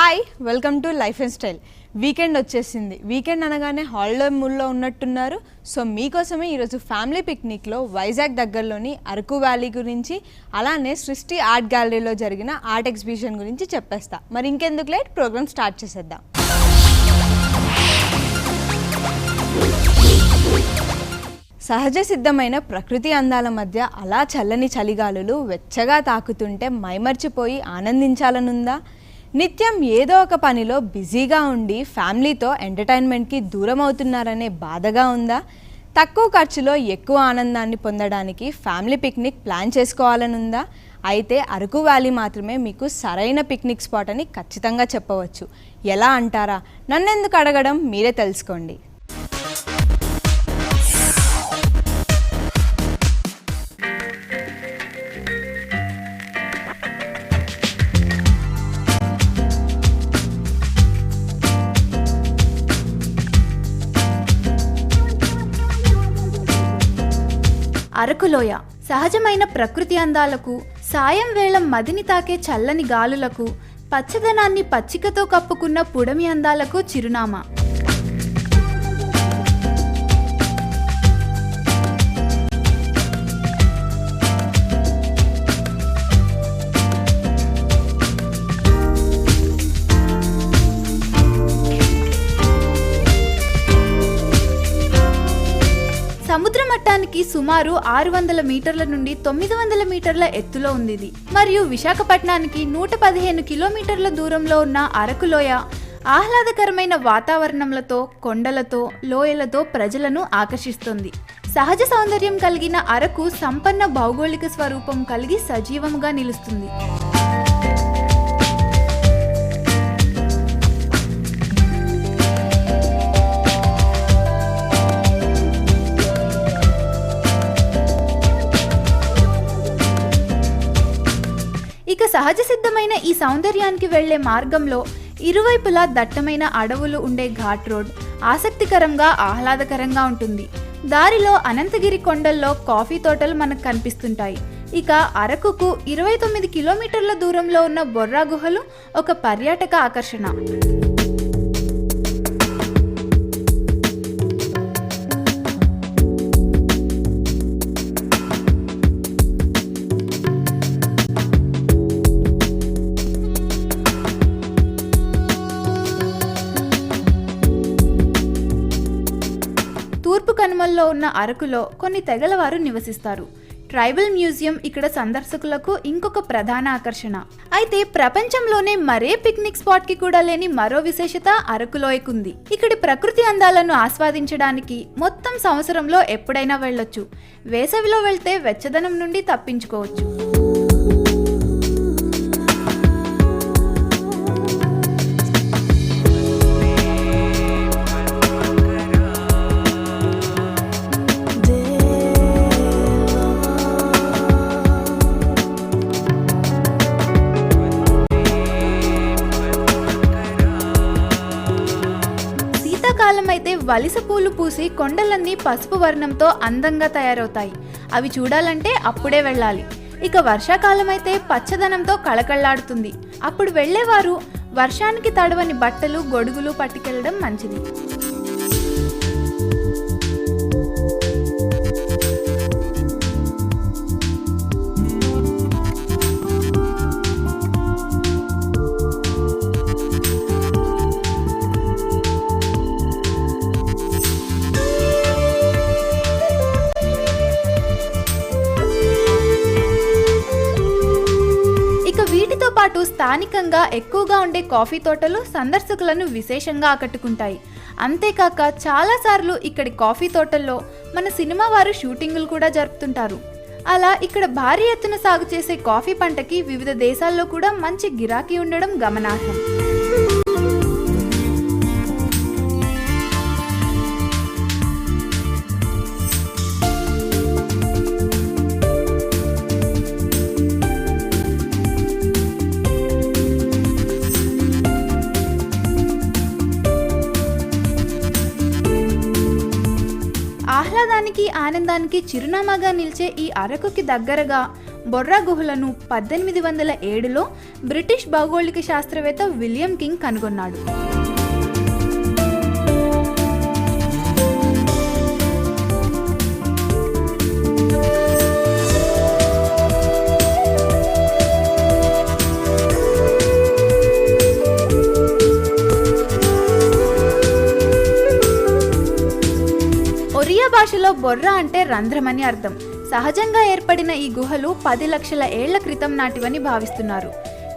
Hi, welcome to life and style. Weekend వచ్చేసింది. Weekend అనగానే holiday మూడ్లో ఉన్నట్టున్నారు. సో మీకోసమే ఈరోజు ఫ్యామిలీ పిక్నిక్లో వైజాగ్ దగ్గరలోని అరకు వ్యాలీ గురించి, అలానే సృష్టి ఆర్ట్ గ్యాలరీలో జరిగిన ఆర్ట్ ఎగ్జిబిషన్ గురించి చెప్పేస్తా. మరి ఇంకెందుకు లేట్, ప్రోగ్రామ్ స్టార్ట్ చేసేద్దాం. సహజ సిద్ధమైన ప్రకృతి అందాల మధ్య అలా చల్లని చలిగాలులు వెచ్చగా తాకుతుంటే మైమర్చిపోయి ఆనందించాలనుందా? నిత్యం ఏదో ఒక పనిలో బిజీగా ఉండి ఫ్యామిలీతో ఎంటర్టైన్మెంట్కి దూరం అవుతున్నారనే బాధగా ఉందా? తక్కువ ఖర్చులో ఎక్కువ ఆనందాన్ని పొందడానికి ఫ్యామిలీ పిక్నిక్ ప్లాన్ చేసుకోవాలనుందా? అయితే అరకు వ్యాలీ మాత్రమే మీకు సరైన పిక్నిక్ స్పాట్ అని ఖచ్చితంగా చెప్పవచ్చు. ఎలా అంటారా? నన్నెందుకు అడగడం, మీరే తెలుసుకోండి. అరకులోయ సహజమైన ప్రకృతి అందాలకు, సాయం వేళ మదిని తాకే చల్లని గాలులకు, పచ్చదనాన్ని పచ్చికతో కప్పుకున్న పుడమి అందాలకు చిరునామా. సముద్ర మట్టానికి సుమారు 600 మీటర్ల నుండి 900 మీటర్ల ఎత్తులో ఉంది ఇది. మరియు విశాఖపట్నానికి 115 కిలోమీటర్ల దూరంలో ఉన్న అరకులోయ ఆహ్లాదకరమైన వాతావరణంలతో, కొండలతో, లోయలతో ప్రజలను ఆకర్షిస్తుంది. సహజ సౌందర్యం కలిగిన అరకు సంపన్న భౌగోళిక స్వరూపం కలిగి సజీవంగా నిలుస్తుంది. ఇక సహజ సిద్ధమైన ఈ సౌందర్యానికి వెళ్లే మార్గంలో ఇరువైపులా దట్టమైన అడవులు ఉండే ఘాట్ రోడ్ ఆసక్తికరంగా, ఆహ్లాదకరంగా ఉంటుంది. దారిలో అనంతగిరి కొండల్లో కాఫీ తోటలు మనకు కనిపిస్తుంటాయి. ఇక అరకుకు 29 కిలోమీటర్ల దూరంలో ఉన్న బొర్రా గుహలు ఒక పర్యాటక ఆకర్షణ. తూర్పు కనుమల్లో ఉన్న అరకులో కొన్ని తెగల వారు నివసిస్తారు. ట్రైబల్ మ్యూజియం ఇక్కడ సందర్శకులకు ఇంకొక ప్రధాన ఆకర్షణ. అయితే ప్రపంచంలోనే మరే పిక్నిక్ స్పాట్ కి కూడా లేని మరో విశేషత అరకులోయకుంది. ఇక్కడి ప్రకృతి అందాలను ఆస్వాదించడానికి మొత్తం సంవత్సరంలో ఎప్పుడైనా వెళ్ళొచ్చు. వేసవిలో వెళ్తే వెచ్చదనం నుండి తప్పించుకోవచ్చు. కాలం అయితే వలిస పూలు పూసి కొండలన్నీ పసుపు వర్ణంతో అందంగా తయారవుతాయి. అవి చూడాలంటే అప్పుడే వెళ్ళాలి. ఇక వర్షాకాలం అయితే పచ్చదనంతో కళకళలాడుతుంది. అప్పుడు వెళ్లేవారు వర్షానికి తడవని బట్టలు, గొడుగులు పట్టుకెళ్లడం మంచిది. వీటితో పాటు స్థానికంగా ఎక్కువగా ఉండే కాఫీ తోటలు సందర్శకులను విశేషంగా ఆకట్టుకుంటాయి. అంతేకాక చాలాసార్లు ఇక్కడి కాఫీ తోటల్లో మన సినిమా వారు షూటింగులు కూడా జరుపుతుంటారు. అలా ఇక్కడ భారీ ఎత్తున సాగు చేసే కాఫీ పంటకి వివిధ దేశాల్లో కూడా మంచి గిరాకీ ఉండడం గమనార్హం. ఆహ్లాదానికి, ఆనందానికి చిరునామాగా నిలిచే ఈ అరకుకి దగ్గరగా బొర్రా గుహలను 1807లో బ్రిటిష్ భౌగోళిక శాస్త్రవేత్త విలియం కింగ్ కనుగొన్నాడు. ఒరియా భాషలో బొర్రా అంటే రంధ్రమని అర్థం. సహజంగా ఏర్పడిన ఈ గుహలు 10 లక్షల ఏళ్ల క్రితం నాటివని భావిస్తున్నారు.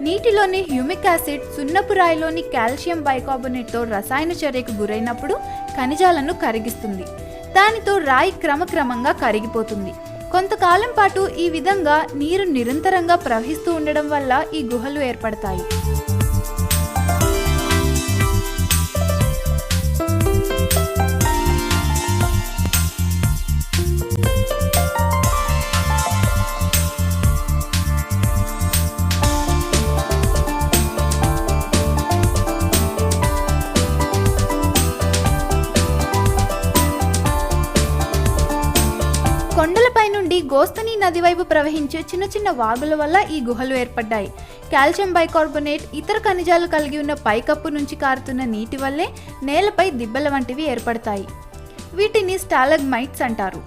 నీటిలోని హ్యూమిక్ యాసిడ్ సున్నపు రాయిలోని కాల్షియం బైకార్బోనేట్తో రసాయన చర్యకు గురైనప్పుడు ఖనిజాలను కరిగిస్తుంది. దానితో రాయి క్రమక్రమంగా కరిగిపోతుంది. కొంతకాలం పాటు ఈ విధంగా నీరు నిరంతరంగా ప్రవహిస్తూ ఉండడం వల్ల ఈ గుహలు ఏర్పడతాయి. కొండలపై నుండి గోస్తని నది వైపు ప్రవహించే చిన్న చిన్న వాగుల వల్ల ఈ గుహలు ఏర్పడ్డాయి. కాల్షియం బైకార్బోనేట్, ఇతర ఖనిజాలు కలిగి ఉన్న పైకప్పు నుంచి కారుతున్న నీటి వల్లే నేలపై దిబ్బల వంటివి ఏర్పడతాయి. వీటిని స్టాలగ్మైట్స్ అంటారు.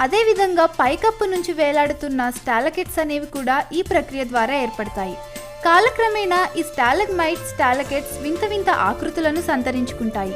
అదేవిధంగా పైకప్పు నుంచి వేలాడుతున్న స్టాలకెట్స్ అనేవి కూడా ఈ ప్రక్రియ ద్వారా ఏర్పడతాయి. కాలక్రమేణా ఈ స్టాలగ్మైట్స్, స్టాలకెట్స్ వింత వింత ఆకృతులను సంతరించుకుంటాయి.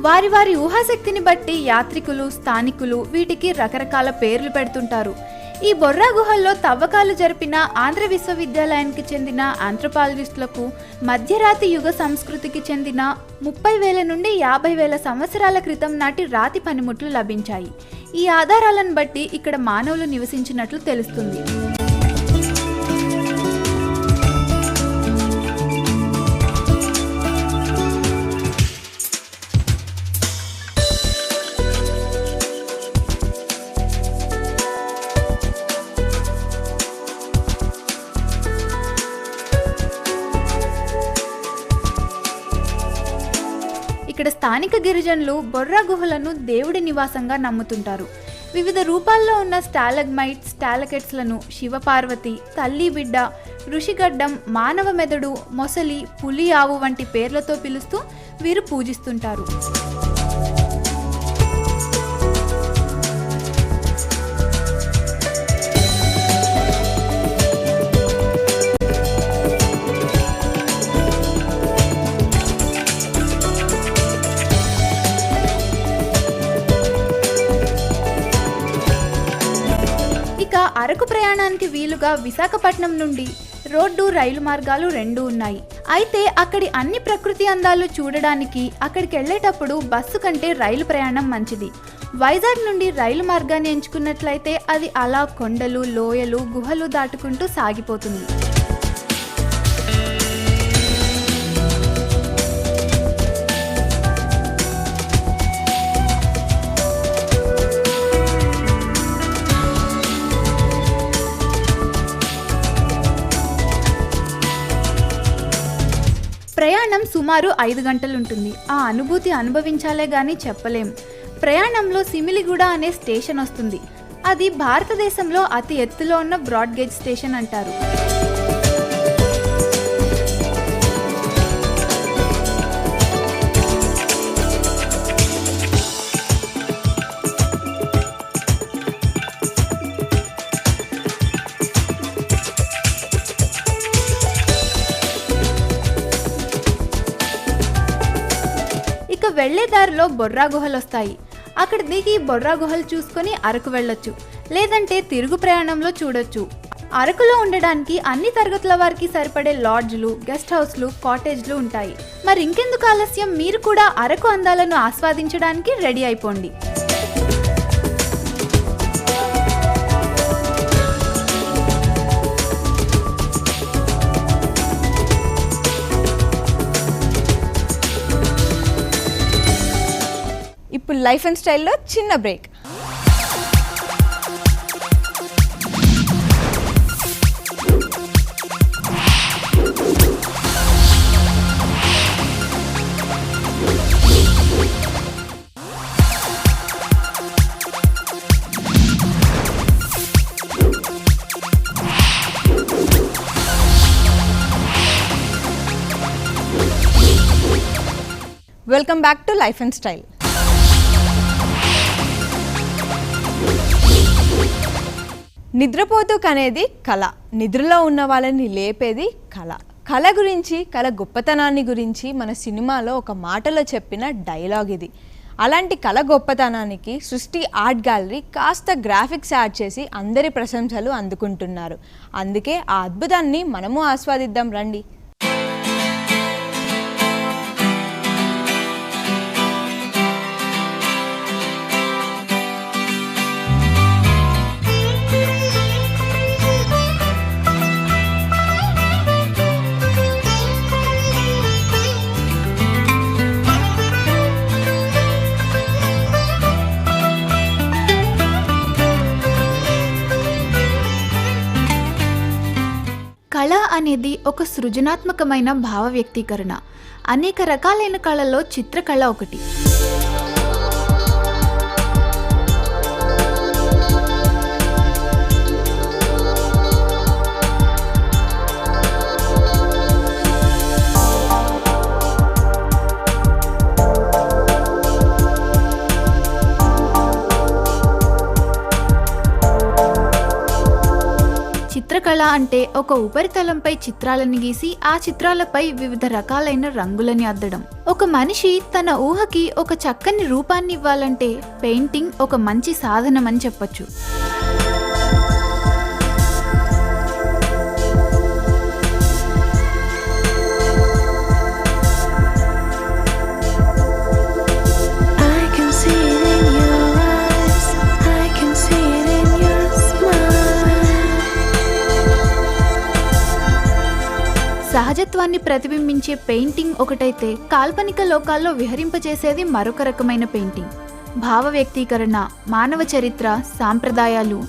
వారి వారి ఊహాశక్తిని బట్టి యాత్రికులు, స్థానికులు వీటికి రకరకాల పేర్లు పెడుతుంటారు. ఈ బొర్రా గుహల్లో తవ్వకాలు జరిపిన ఆంధ్ర విశ్వవిద్యాలయానికి చెందిన ఆంథ్రోపాలజిస్టులకు మధ్యరాతి యుగ సంస్కృతికి చెందిన 30,000 నుండి 50,000 సంవత్సరాల క్రితం నాటి రాతి పనిముట్లు లభించాయి. ఈ ఆధారాలను బట్టి ఇక్కడ మానవులు నివసించినట్లు తెలుస్తుంది. ఇక్కడ స్థానిక గిరిజనులు బొర్రా గుహలను దేవుడి నివాసంగా నమ్ముతుంటారు. వివిధ రూపాల్లో ఉన్న స్టాలగ్మైట్స్, స్టాలకెట్స్లను శివపార్వతి, తల్లి బిడ్డ, ఋషిగడ్డం, మానవ మెదడు, మొసలి, పులి ఆవు వంటి పేర్లతో పిలుస్తూ వీరు పూజిస్తుంటారు. అరకు ప్రయాణానికి వీలుగా విశాఖపట్నం నుండి రోడ్డు, రైలు మార్గాలు 2 ఉన్నాయి. అయితే అక్కడి అన్ని ప్రకృతి అందాలు చూడడానికి అక్కడికి వెళ్ళేటప్పుడు బస్సు కంటే రైలు ప్రయాణం మంచిది. వైజాగ్ నుండి రైలు మార్గాన్ని ఎంచుకున్నట్లయితే అది అలా కొండలు, లోయలు, గుహలు దాటుకుంటూ సాగిపోతుంది. ప్రయాణం సుమారు 5 గంటలుంటుంది. ఆ అనుభూతి అనుభవించాలే గానీ చెప్పలేం. ప్రయాణంలో సిమిలిగూడ అనే స్టేషన్ వస్తుంది. అది భారతదేశంలో అతి ఎత్తులో ఉన్న బ్రాడ్ గేజ్ స్టేషన్ అంటారు. వెళ్లే దారిలో బొర్రా గుహలు వస్తాయి. అక్కడ దిగి బొర్రా గుహలు చూసుకొని అరకు వెళ్ళొచ్చు, లేదంటే తిరుగు ప్రయాణంలో చూడొచ్చు. అరకులో ఉండడానికి అన్ని తరగతుల వారికి సరిపడే లాడ్జ్లు, గెస్ట్ హౌస్లు, కాటేజ్లు ఉంటాయి. మరి ఇంకెందుకు ఆలస్యం, మీరు కూడా అరకు అందాలను ఆస్వాదించడానికి రెడీ అయిపోండి. ఇప్పుడు లైఫ్ అండ్ స్టైల్లో చిన్న break. Welcome back to life and style. నిద్రపోతూ కనేది కళ, నిద్రలో ఉన్న వాళ్ళని లేపేది కళ. కళ గురించి, కళ గొప్పతనాన్ని గురించి మన సినిమాలో ఒక మాటలో చెప్పిన డైలాగ్ ఇది. అలాంటి కళ గొప్పతనానికి సృష్టి ఆర్ట్ గ్యాలరీ కాస్త గ్రాఫిక్స్ యాడ్ చేసి అందరి ప్రశంసలు అందుకుంటున్నారు. అందుకే ఆ అద్భుతాన్ని మనము ఆస్వాదిద్దాం రండి. కళ అనేది ఒక సృజనాత్మకమైన భావ వ్యక్తీకరణ. అనేక రకాలైన కళలో చిత్రకళ ఒకటి. చిత్రకళ అంటే ఒక ఉపరితలంపై చిత్రాలను గీసి ఆ చిత్రాలపై వివిధ రకాలైన రంగులని అద్దడం. ఒక మనిషి తన ఊహకి ఒక చక్కని రూపాన్ని ఇవ్వాలంటే పెయింటింగ్ ఒక మంచి సాధనమని చెప్పొచ్చు. సహజత్వాన్ని ప్రతిబింబించే పెయింటింగ్ ఒకటైతే, కాల్పనిక లోకాల్లో విహరింపజేసేది మరొక రకమైన పెయింటింగ్. భావ వ్యక్తీకరణ, మానవ చరిత్ర, సాంప్రదాయాలు,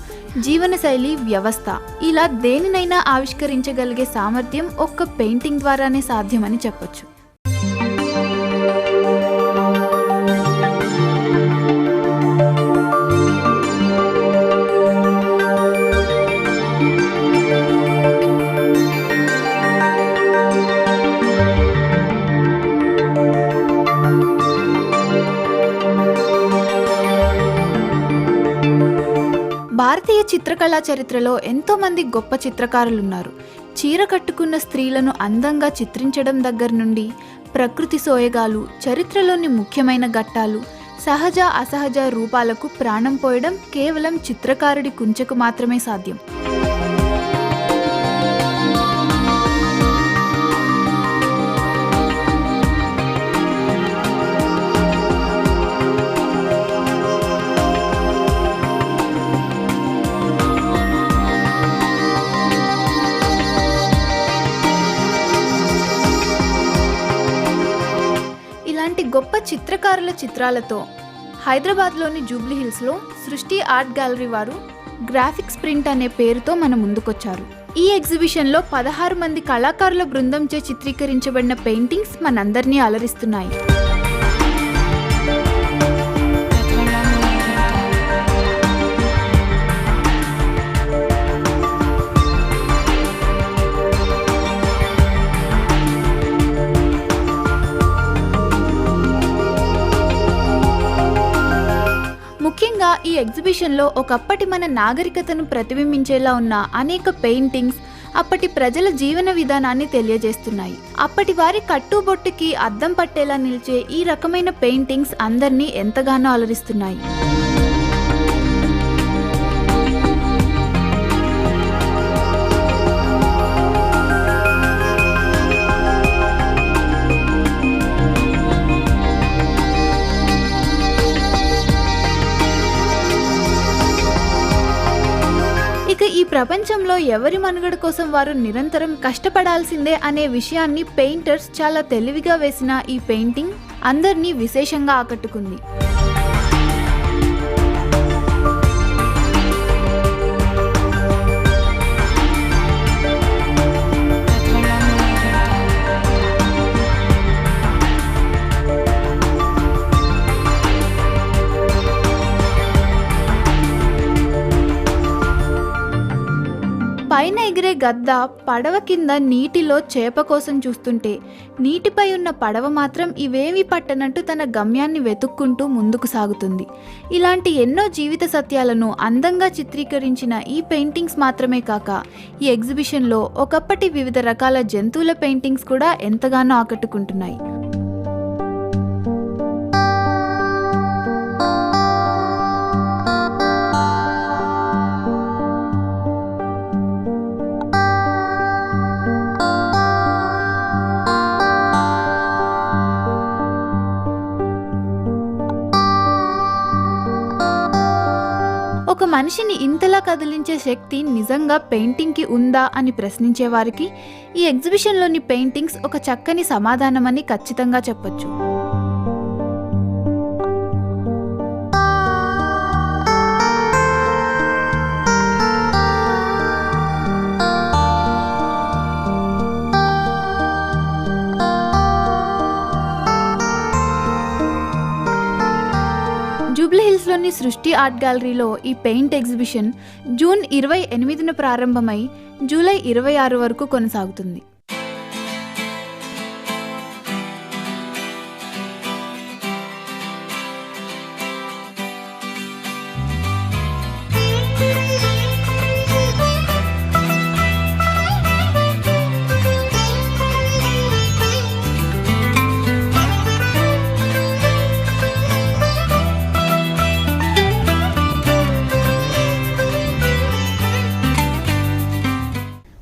జీవనశైలి, వ్యవస్థ, ఇలా దేనినైనా ఆవిష్కరించగలిగే సామర్థ్యం ఒక్క పెయింటింగ్ ద్వారానే సాధ్యమని చెప్పొచ్చు. భారతీయ చిత్రకళా చరిత్రలో ఎంతోమంది గొప్ప చిత్రకారులున్నారు. చీర కట్టుకున్న స్త్రీలను అందంగా చిత్రించడం దగ్గర నుండి ప్రకృతి సోయగాలు, చరిత్రలోని ముఖ్యమైన ఘట్టాలు, సహజ అసహజ రూపాలకు ప్రాణం పోయడం కేవలం చిత్రకారుడి కుంచెకు మాత్రమే సాధ్యం. ఇలాంటి గొప్ప చిత్రకారుల చిత్రాలతో హైదరాబాద్లోని జూబ్లీ హిల్స్లో సృష్టి ఆర్ట్ గ్యాలరీ వారు గ్రాఫిక్స్ ప్రింట్ అనే పేరుతో మన ముందుకొచ్చారు. ఈ ఎగ్జిబిషన్లో 16 మంది కళాకారుల బృందంచే చిత్రీకరించబడిన పెయింటింగ్స్ మనందరినీ అలరిస్తున్నాయి. ముఖ్యంగా ఈ ఎగ్జిబిషన్లో ఒకప్పటి మన నాగరికతను ప్రతిబింబించేలా ఉన్న అనేక పెయింటింగ్స్ అప్పటి ప్రజల జీవన విధానాన్ని తెలియజేస్తున్నాయి. అప్పటి వారి కట్టుబొట్టుకి అద్దం పట్టేలా నిలిచే ఈ రకమైన పెయింటింగ్స్ అందరినీ ఎంతగానో అలరిస్తున్నాయి. ప్రపంచంలో ఎవరి మనుగడ కోసం వారు నిరంతరం కష్టపడాల్సిందే అనే విషయాన్ని పెయింటర్స్ చాలా తెలివిగా వేసిన ఈ పెయింటింగ్ అందరినీ విశేషంగా ఆకట్టుకుంది. పైన ఎగిరే గద్ద పడవ కింద నీటిలో చేప కోసం చూస్తుంటే నీటిపై ఉన్న పడవ మాత్రం ఇవేమీ పట్టనట్టు తన గమ్యాన్ని వెతుక్కుంటూ ముందుకు సాగుతుంది. ఇలాంటి ఎన్నో జీవిత సత్యాలను అందంగా చిత్రీకరించిన ఈ పెయింటింగ్స్ మాత్రమే కాక ఈ ఎగ్జిబిషన్లో ఒకప్పటి వివిధ రకాల జంతువుల పెయింటింగ్స్ కూడా ఎంతగానో ఆకట్టుకుంటున్నాయి. ఒక మనిషిని ఇంతలా కదిలించే శక్తి నిజంగా పెయింటింగ్కి ఉందా అని ప్రశ్నించే వారికి ఈ ఎగ్జిబిషన్లోని పెయింటింగ్స్ ఒక చక్కని సమాధానమని ఖచ్చితంగా చెప్పొచ్చు. జూబ్లీహిల్స్లోని సృష్టి ఆర్ట్ గ్యాలరీలో ఈ పెయింట్ ఎగ్జిబిషన్ జూన్ 28న ప్రారంభమై జూలై 26 వరకు కొనసాగుతుంది.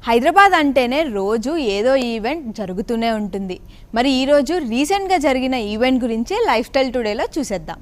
హైదరాబాద్ అంటేనే రోజు ఏదో ఈవెంట్ జరుగుతూనే ఉంటుంది. మరి ఈరోజు రీసెంట్గా జరిగిన ఈవెంట్ గురించి లైఫ్ స్టైల్ టుడేలో చూసేద్దాం.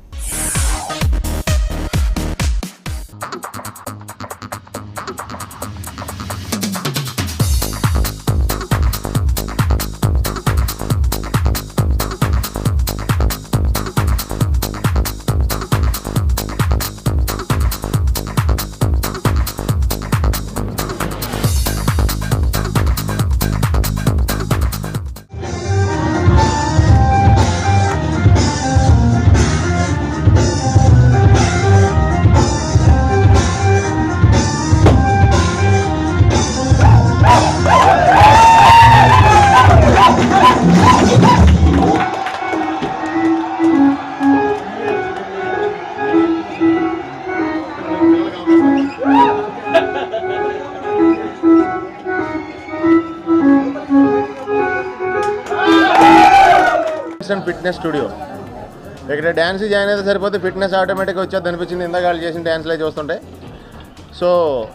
Fitness studio. ఇక్కడ డ్యాన్స్ జాయిన్ అయితే సరిపోతే ఫిట్నెస్ ఆటోమేటిక్గా వచ్చేది అనిపించింది. ఇందాక వాళ్ళు చేసిన డ్యాన్స్లో చూస్తుంటే. సో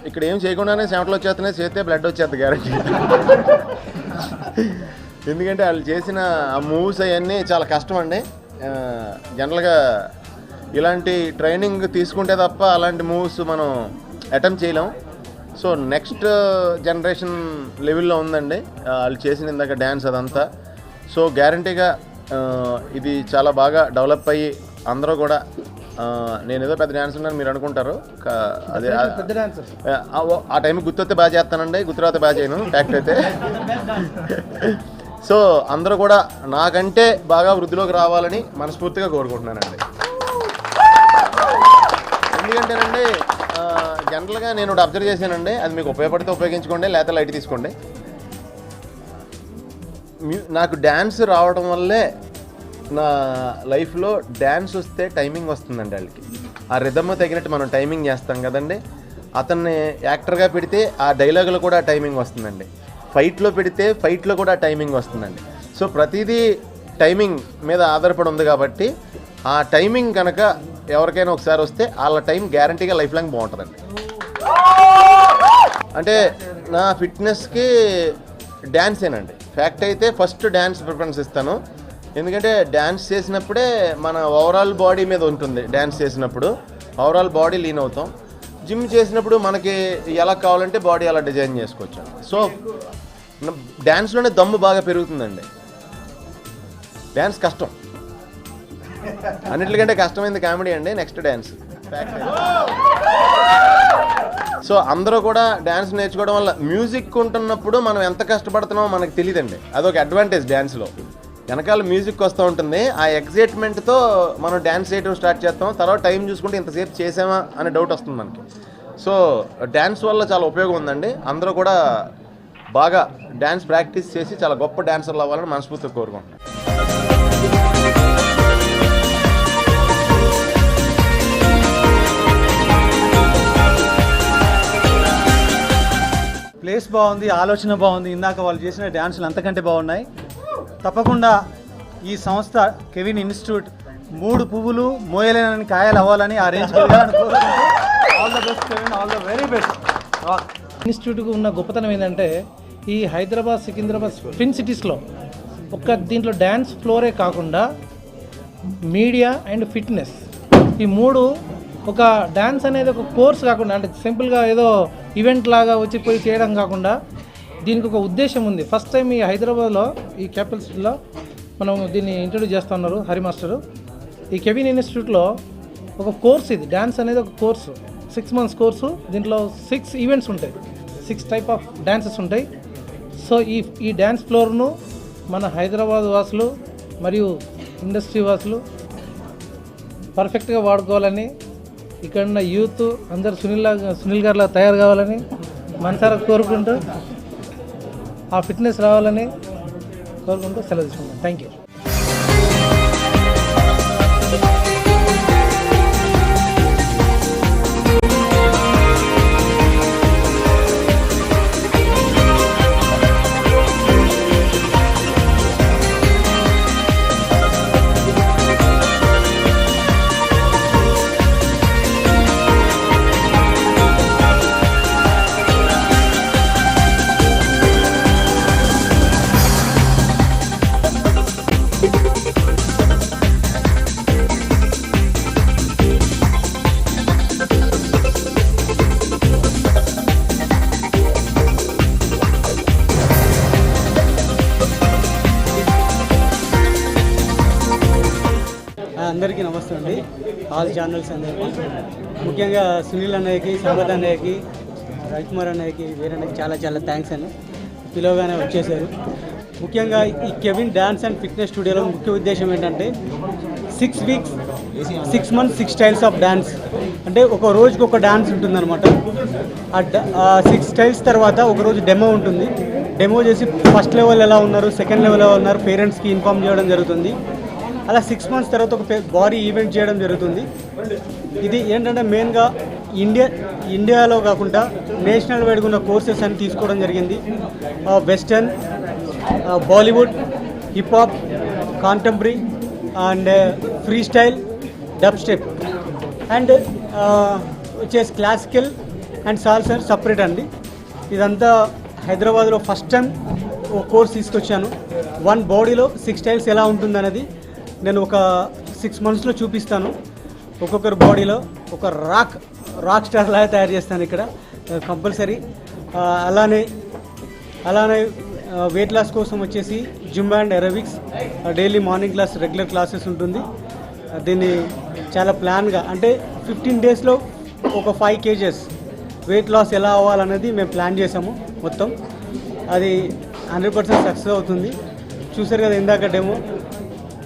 ఇక్కడ ఏం చేయకుండానే చెమటలు వచ్చేస్తున్నాయి, చేస్తే బ్లడ్ వచ్చేది గ్యారెంటీ. ఎందుకంటే వాళ్ళు చేసిన ఆ మూవ్స్ అవన్నీ చాలా కష్టం అండి. జనరల్గా ఇలాంటి ట్రైనింగ్ తీసుకుంటే తప్ప అలాంటి మూవ్స్ మనం అటెంప్ట్ చేయలేం. సో నెక్స్ట్ జనరేషన్ లెవెల్లో ఉందండి వాళ్ళు చేసిన ఇందాక డ్యాన్స్ అదంతా. సో గ్యారంటీగా ఇది చాలా బాగా డెవలప్ అయ్యి అందరూ కూడా నేను ఏదో పెద్ద డ్యాన్స్ ఉన్నాను మీరు అనుకుంటారు. అదే ఆ టైంకి గుర్తొస్తే బాగా చేస్తానండి, గుర్తురాతే బాగా చేయను ఫ్యాక్ట్ అయితే. సో అందరూ కూడా నాకంటే బాగా వృద్ధిలోకి రావాలని మనస్ఫూర్తిగా కోరుకుంటున్నానండి. ఎందుకంటేనండి జనరల్గా నేను ఒకటి అబ్జర్వ్ చేశానండి, అది మీకు ఉపయోగపడితే ఉపయోగించుకోండి, లేకపోతే లైట్ తీసుకోండి. నాకు డ్యాన్స్ రావడం వల్లే నా లైఫ్లో డ్యాన్స్ వస్తే టైమింగ్ వస్తుందండి. వాళ్ళకి ఆ రిథమ్ తగినట్టు మనం టైమింగ్ చేస్తాం కదండి. అతన్ని యాక్టర్గా పెడితే ఆ డైలాగులో కూడా టైమింగ్ వస్తుందండి. ఫైట్లో పెడితే ఫైట్లో కూడా టైమింగ్ వస్తుందండి. సో ప్రతిదీ టైమింగ్ మీద ఆధారపడి ఉంది కాబట్టి ఆ టైమింగ్ కనుక ఎవరికైనా ఒకసారి వస్తే వాళ్ళ టైం గ్యారంటీగా లైఫ్ లాంగ్ బాగుంటుందండి. అంటే నా ఫిట్నెస్కి డ్యాన్సేనండి ఫ్యాక్ట్ అయితే. ఫస్ట్ డ్యాన్స్ ప్రిఫరెన్స్ ఇస్తాను. ఎందుకంటే డ్యాన్స్ చేసినప్పుడే మన ఓవరాల్ బాడీ మీద ఉంటుంది. డ్యాన్స్ చేసినప్పుడు ఓవరాల్ బాడీ లీన్ అవుతాం. జిమ్ చేసినప్పుడు మనకి ఎలా కావాలంటే బాడీ అలా డిజైన్ చేసుకోవచ్చు. సో డ్యాన్స్లోనే దమ్ము బాగా పెరుగుతుందండి. డ్యాన్స్ కష్టం, అన్నిటికంటే కష్టమైంది కామెడీ అండి, నెక్స్ట్ డ్యాన్స్. సో అందరూ కూడా డ్యాన్స్ నేర్చుకోవడం వల్ల మ్యూజిక్ ఉంటున్నప్పుడు మనం ఎంత కష్టపడుతున్నామో మనకు తెలియదండి. అదొక అడ్వాంటేజ్ డ్యాన్స్లో. వెనకాల మ్యూజిక్ వస్తూ ఉంటుంది, ఆ ఎగ్జైట్మెంట్తో మనం డ్యాన్స్ చేయడం స్టార్ట్ చేస్తాం. తర్వాత టైం చూసుకుంటే ఇంతసేపు చేసామా అనే డౌట్ వస్తుంది మనకి. సో డ్యాన్స్ వల్ల చాలా ఉపయోగం ఉందండి. అందరూ కూడా బాగా డ్యాన్స్ ప్రాక్టీస్ చేసి చాలా గొప్ప డ్యాన్సర్లు అవ్వాలని మనస్ఫూర్తిగా కోరుకుంటున్నాను. ప్లేస్ బాగుంది, ఆలోచన బాగుంది. ఇందాక వాళ్ళు చేసిన డ్యాన్సులు అంతకంటే బాగున్నాయి. తప్పకుండా ఈ సంస్థ కెవిన్ ఇన్స్టిట్యూట్ 3 పువ్వులు మోయలేనని కాయలు అవ్వాలని ఆ రేంజ్కి వెళ్ళాలని కోరుకుంటూ all the best Kevin, all the very best. ఇన్స్టిట్యూట్కు ఉన్న గొప్పతనం ఏంటంటే ఈ హైదరాబాద్, సికింద్రాబాద్ ట్విన్ సిటీస్లో దీంట్లో డ్యాన్స్ ఫ్లోరే కాకుండా మీడియా అండ్ ఫిట్నెస్, ఈ 3 ఒక డ్యాన్స్ అనేది ఒక కోర్స్ కాకుండా, అంటే సింపుల్గా ఏదో ఈవెంట్ లాగా వచ్చి పోయి చేయడం కాకుండా దీనికి ఒక ఉద్దేశం ఉంది. ఫస్ట్ టైం ఈ హైదరాబాద్లో ఈ క్యాపిటల్ సిటీలో మనం దీన్ని ఇంట్రొడ్యూస్ చేస్తున్నారు హరి మాస్టరు. ఈ కెవిన్ ఇన్స్టిట్యూట్లో ఒక కోర్స్, ఇది డ్యాన్స్ అనేది ఒక కోర్సు, 6 months కోర్సు. దీంట్లో 6 ఈవెంట్స్ ఉంటాయి, 6 టైప్ ఆఫ్ డ్యాన్సెస్ ఉంటాయి. సో ఈ డ్యాన్స్ ఫ్లోర్ను మన హైదరాబాద్ వాసులు మరియు ఇండస్ట్రీ వాసులు పర్ఫెక్ట్గా వాడుకోవాలని, ఇక్కడ ఉన్న యూత్ అందరు సునీల్ గారిలా తయారు కావాలని మనసారా కోరుకుంటూ, ఆ ఫిట్నెస్ రావాలని కోరుకుంటూ సెలవు తీసుకుంటాం. Thank you. అందరికీ నమస్తే అండి, ఆల్ ఛానల్స్ అందరికీ. ముఖ్యంగా సునీల్ అన్నయ్యకి, సంపత్ అన్నయ్యకి, రవికుమార్ అన్నయ్యకి, వీరన్నయ్యకి చాలా చాలా థ్యాంక్స్ అండి. పిలవగానే వచ్చేసారు. ముఖ్యంగా ఈ కెవిన్ డ్యాన్స్ అండ్ ఫిట్నెస్ స్టూడియోలో ముఖ్య ఉద్దేశం ఏంటంటే 6 weeks 6 months 6 styles of dance. అంటే ఒక రోజుకి ఒక డ్యాన్స్ ఉంటుందన్నమాట. ఆ 6 స్టైల్స్ తర్వాత ఒకరోజు డెమో ఉంటుంది. డెమో చేసి ఫస్ట్ లెవెల్ ఎలా ఉన్నారు, సెకండ్ లెవెల్ ఎలా ఉన్నారు పేరెంట్స్కి ఇన్ఫామ్ చేయడం జరుగుతుంది. అలా 6 months తర్వాత ఒక బాడీ ఈవెంట్ చేయడం జరుగుతుంది. ఇది ఏంటంటే మెయిన్గా ఇండియాలో కాకుండా నేషనల్ వైడ్గా ఉన్న కోర్సెస్ అని తీసుకోవడం జరిగింది. Western, Bollywood, hip-hop, contemporary and free style, dub step and వచ్చేసి క్లాసికల్ అండ్ సాల్సా సపరేట్ అండి. ఇదంతా హైదరాబాద్లో ఫస్ట్ టైం ఒక కోర్స్ తీసుకొచ్చాను. 1 బాడీలో 6 స్టైల్స్ ఎలా ఉంటుందనేది నేను ఒక 6 monthsలో చూపిస్తాను. ఒక్కొక్కరు బాడీలో ఒక రాక్ స్టార్ లాగా తయారు చేస్తాను ఇక్కడ కంపల్సరీ. అలానే వెయిట్ లాస్ కోసం వచ్చేసి gym and aerobics daily morning class regular classes ఉంటుంది. దీన్ని చాలా ప్లాన్గా అంటే 15 daysలో ఒక 5 kgs వెయిట్ లాస్ ఎలా అవ్వాలనేది మేము ప్లాన్ చేసాము మొత్తం. అది 100% సక్సెస్ అవుతుంది. చూసారు కదా ఇందాక డెమో,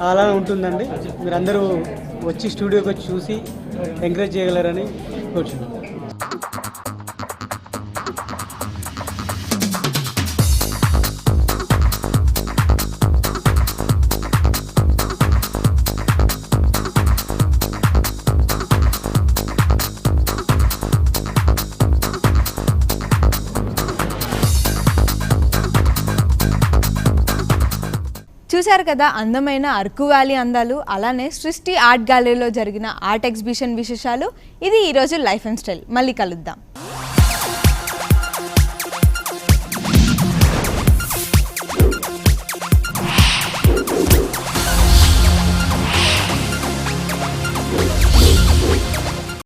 అలా ఉంటుందండి. మీరు అందరూ వచ్చి స్టూడియోకి వచ్చి చూసి ఎంకరేజ్ చేయగలరని కోరుచున్నాను. చూశారు కదా అందమైన అరకు వ్యాలీ అందాలు, అలానే సృష్టి ఆర్ట్ గ్యాలరీలో జరిగిన ఆర్ట్ ఎగ్జిబిషన్ విశేషాలు. ఇది ఈరోజు లైఫ్ అండ్ స్టైల్. మళ్ళీ కలుద్దాం.